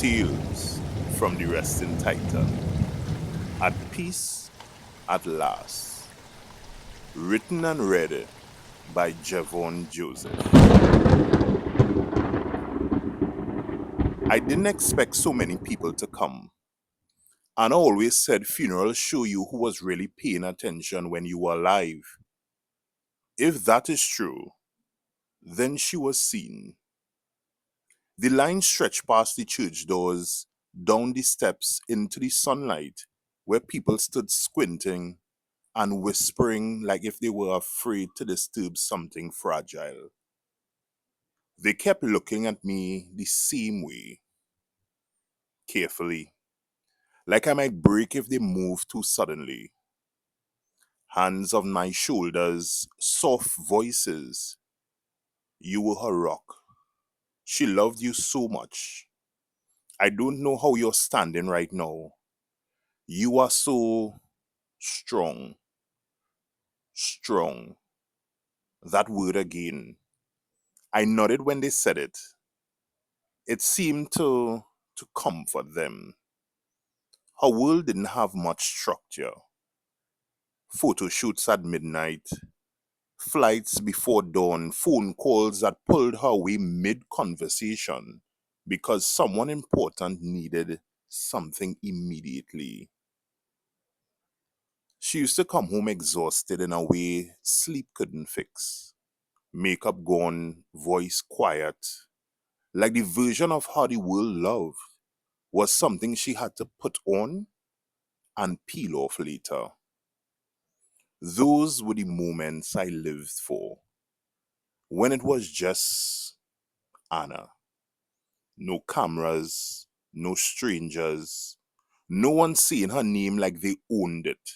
Tales from the Resting Titan. At Peace at Last. Written and read by Javon Joseph. I didn't expect so many people to come. Anna always said funerals show you who was really paying attention when you were alive. If that is true, then she was seen. The line stretched past the church doors, down the steps into the sunlight, where people stood squinting and whispering like if they were afraid to disturb something fragile. They kept looking at me the same way, carefully, like I might break if they moved too suddenly. Hands on my shoulders, soft voices. You were her rock. She loved you so much. I don't know how you're standing right now. You are so strong. Strong. That word again. I nodded when they said it. It seemed to comfort them. Her world didn't have much structure. Photo shoots at midnight, flights before dawn, phone calls that pulled her away mid-conversation because someone important needed something immediately. She used to come home exhausted in a way sleep couldn't fix. Makeup gone, voice quiet, like the version of how the world loved was something she had to put on and peel off later. Those were the moments I lived for, when it was just Anna. No cameras, no strangers, no one saying her name like they owned it.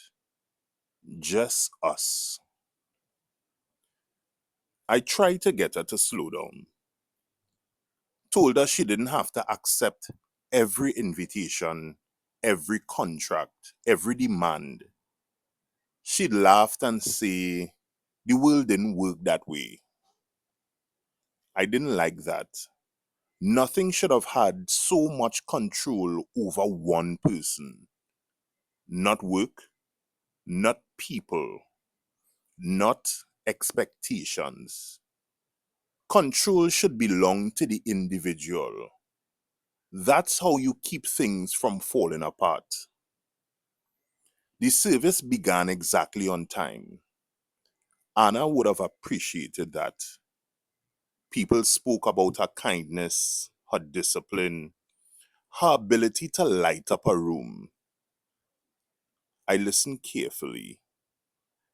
Just us. I tried to get her to slow down. Told her she didn't have to accept every invitation, every contract, every demand. She'd laugh and say, the world didn't work that way. I didn't like that. Nothing should have had so much control over one person. Not work, not people, not expectations. Control should belong to the individual. That's how you keep things from falling apart. The service began exactly on time. Anna would have appreciated that. People spoke about her kindness, her discipline, her ability to light up a room. I listened carefully,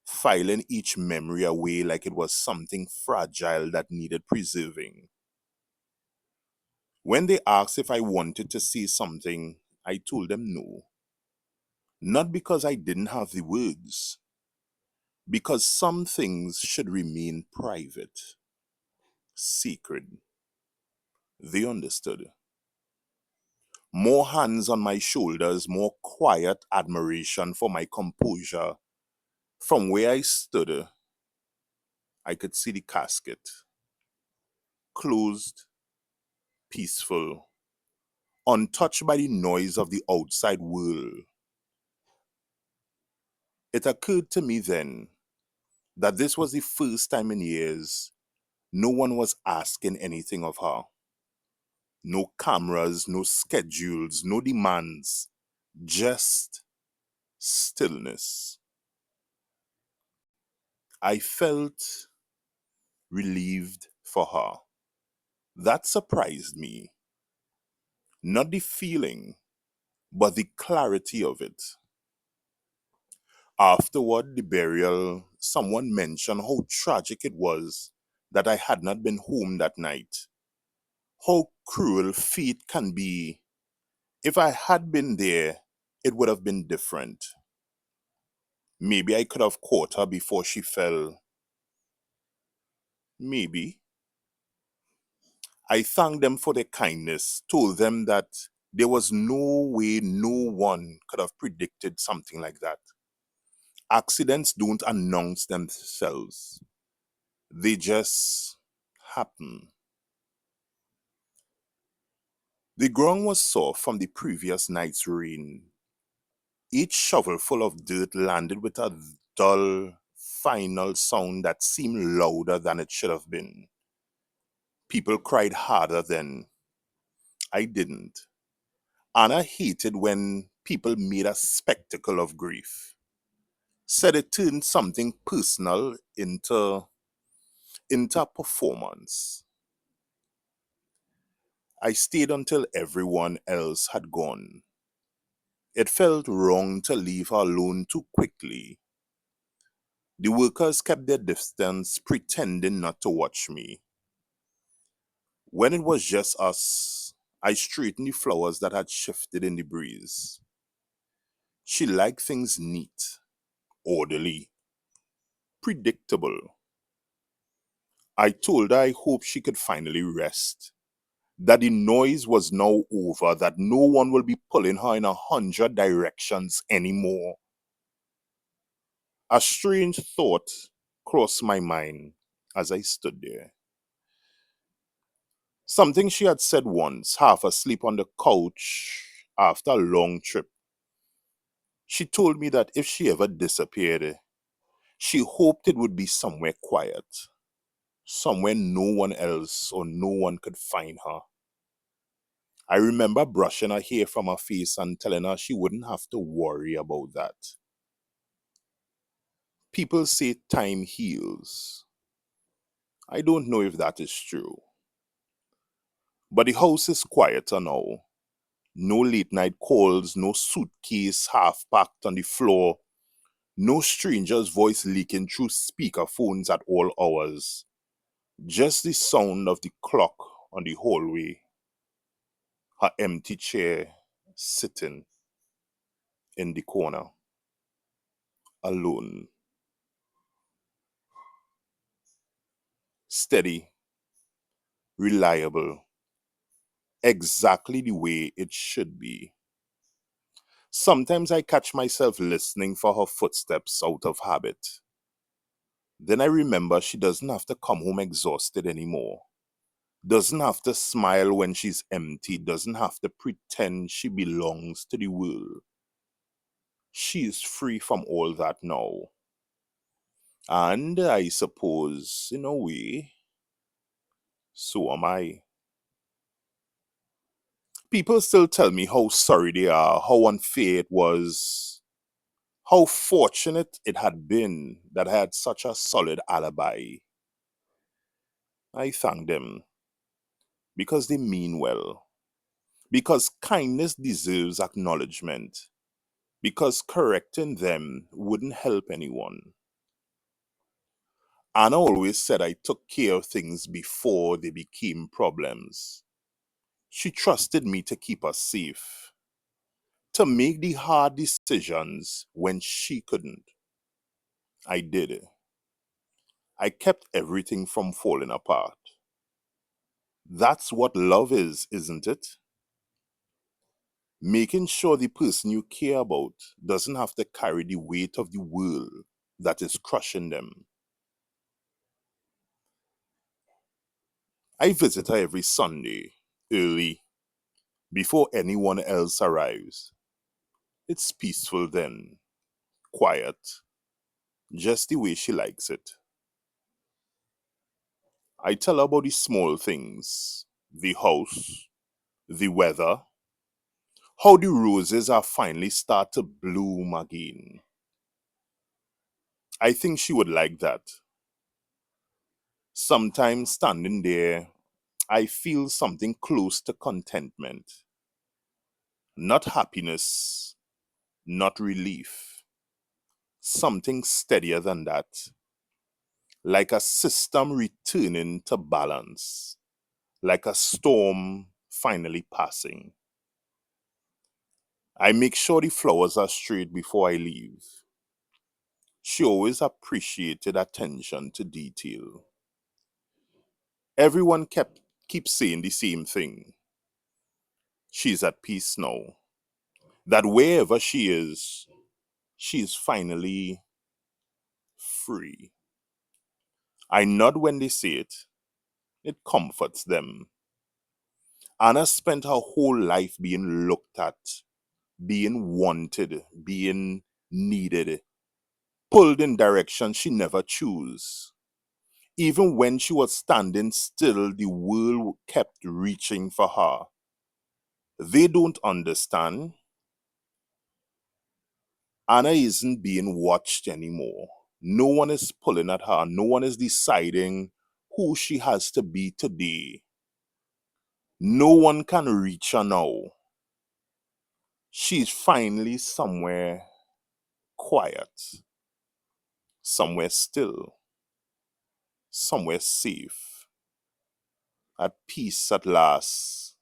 filing each memory away like it was something fragile that needed preserving. When they asked if I wanted to say something, I told them no. Not because I didn't have the words, because some things should remain private, secret. They understood. More hands on my shoulders, more quiet admiration for my composure. From where I stood, I could see the casket. Closed, peaceful, untouched by the noise of the outside world. It occurred to me then that this was the first time in years no one was asking anything of her. No cameras, no schedules, no demands, just stillness. I felt relieved for her. That surprised me. Not the feeling, but the clarity of it. Afterward, the burial, someone mentioned how tragic it was that I had not been home that night. How cruel fate can be. If I had been there, it would have been different. Maybe I could have caught her before she fell. Maybe. I thanked them for their kindness, told them that there was no way no one could have predicted something like that. Accidents don't announce themselves, they just happen. The ground was soft from the previous night's rain. Each shovelful of dirt landed with a dull, final sound that seemed louder than it should have been. People cried harder then. I didn't. Anna hated when people made a spectacle of grief. Said it turned something personal into a performance. I stayed until everyone else had gone. It felt wrong to leave her alone too quickly. The workers kept their distance, pretending not to watch me. When it was just us, I straightened the flowers that had shifted in the breeze. She liked things neat, orderly, predictable. I told her I hoped she could finally rest, that the noise was now over, that no one will be pulling her in 100 directions anymore. A strange thought crossed my mind as I stood there. Something she had said once, half asleep on the couch after a long trip. She told me that if she ever disappeared, she hoped it would be somewhere quiet, somewhere no one else or no one could find her. I remember brushing her hair from her face and telling her she wouldn't have to worry about that. People say time heals. I don't know if that is true. But the house is quieter now. No late night calls, no suitcase half packed on the floor, no stranger's voice leaking through speakerphones at all hours. Just the sound of the clock on the hallway, her empty chair sitting in the corner, alone. Steady, reliable, exactly the way it should be. Sometimes I catch myself listening for her footsteps out of habit. Then I remember she doesn't have to come home exhausted anymore. Doesn't have to smile when she's empty. Doesn't have to pretend she belongs to the world. She is free from all that now. And I suppose, in a way, so am I. People still tell me how sorry they are, how unfair it was, how fortunate it had been that I had such a solid alibi. I thank them because they mean well, because kindness deserves acknowledgement, because correcting them wouldn't help anyone. Anna always said I took care of things before they became problems. She trusted me to keep us safe, to make the hard decisions when she couldn't. I did. I kept everything from falling apart. That's what love is, isn't it? Making sure the person you care about doesn't have to carry the weight of the world that is crushing them. I visit her every Sunday, early, before anyone else arrives. It's peaceful then, quiet, just the way she likes it. I tell her about the small things, the house, the weather, how the roses are finally start to bloom again. I think she would like that. Sometimes standing there, I feel something close to contentment. Not happiness, not relief. Something steadier than that. Like a system returning to balance. Like a storm finally passing. I make sure the flowers are straight before I leave. She always appreciated attention to detail. Everyone keeps saying the same thing. She's at peace now. That wherever she is finally free. I nod when they say it. It comforts them. Anna spent her whole life being looked at, being wanted, being needed, pulled in directions she never chose. Even when she was standing still, the world kept reaching for her. They don't understand. Anna isn't being watched anymore. No one is pulling at her. No one is deciding who she has to be today. No one can reach her now. She's finally somewhere quiet, somewhere still, somewhere safe, at peace at last.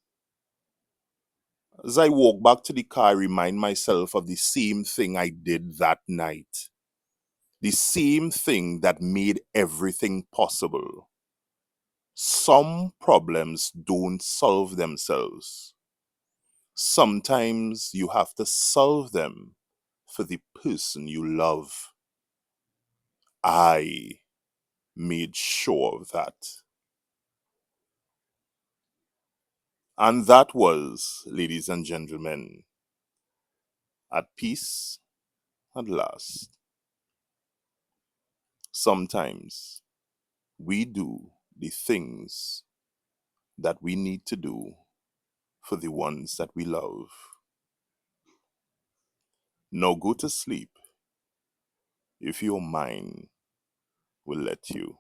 As I walk back to the car, I remind myself of the same thing I did that night. The same thing that made everything possible. Some problems don't solve themselves. Sometimes you have to solve them for the person you love. I made sure of that. And that was, ladies and gentlemen, at peace at last. Sometimes we do the things that we need to do for the ones that we love. Now go to sleep if your mind will let you.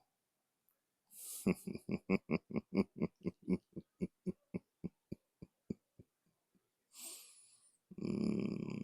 Mm.